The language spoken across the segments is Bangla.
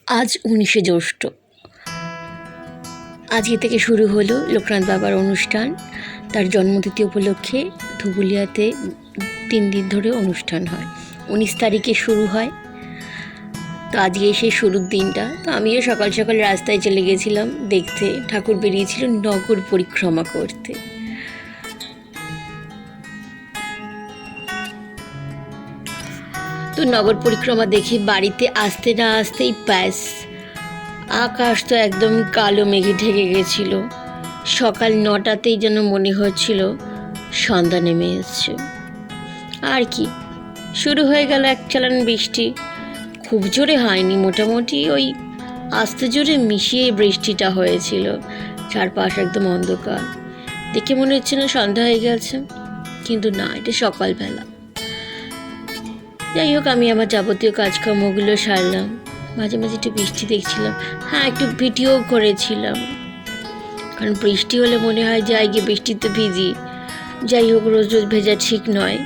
আজ 19শে জ্যৈষ্ঠ। আজকে থেকে শুরু হলো লোকনাথ বাবার অনুষ্ঠান। তার জন্মতিথি উপলক্ষে ধুবুলিয়াতে 3 দিন ধরে অনুষ্ঠান হয়। 19 তারিখে শুরু হয়। তো আজকে সেই শুরুর দিনটা। তো আমিও সকাল সকাল রাস্তায় চলে গেছিলাম দেখতে। ঠাকুর বেরিয়েছিল নগর পরিক্রমা করতে। তো নগর পরিক্রমা দেখে বাড়িতে আসতে না আসতেই ব্যাস, আকাশ তো একদম কালো মেঘে ঢেকে গেছিল। সকাল 9টাতেই যেন মনে হচ্ছিল সন্ধ্যা নেমে এসছে। আর কি, শুরু হয়ে গেল এক চালান বৃষ্টি। খুব জোরে হয়নি, মোটামুটি ওই আস্তে জোরে মিশিয়ে বৃষ্টিটা হয়েছিল। চারপাশ একদম অন্ধকার, দেখে মনে হচ্ছে না সন্ধ্যা হয়ে গেছে, কিন্তু না, এটা সকালবেলা। যাই হোক, আমি আমার যাবতীয় কাজকর্মগুলো সারলাম। মাঝে মাঝে একটু বৃষ্টি দেখছিলাম, একটু ভিডিও করেছিলাম, কারণ বৃষ্টি হলে মনে হয় যাই গিয়ে বৃষ্টিতে ভিজি। যাই হোক, রোজ রোজ ভেজা ঠিক নয়।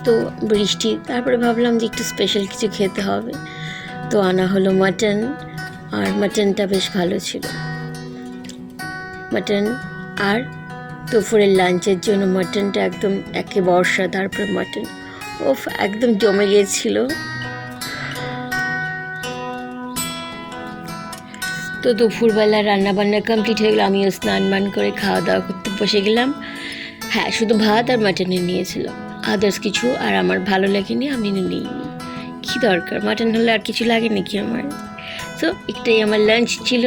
তো বৃষ্টি, তারপরে ভাবলাম যে একটু স্পেশাল কিছু খেতে হবে। তো আনা হলো মাটন, আর মাটনটা বেশ ভালো ছিল। মাটন আর দুপুরের লাঞ্চের জন্য মাটনটা একদম একে বর্ষা, তারপরে মাটন একদম জমে গিয়েছিল। তো দুপুরবেলা রান্নাবান্না কমপ্লিট হয়ে গেলো, আমিও স্নান বান করে খাওয়া দাওয়া করতে বসে গেলাম। শুধু ভাত আর মাটনে নিয়েছিলাম, আদার্স কিছু আর আমার ভালো লাগেনি, আমি নিইনি। কী দরকার, মাটন হলে আর কিছু লাগে নাকি আমার। সো একটাই আমার লাঞ্চ ছিল।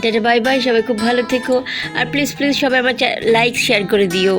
টাটা বাই বাই, সবাই খুব ভালো থেকো। আর প্লিজ সবাই আমার লাইক শেয়ার করে দিও।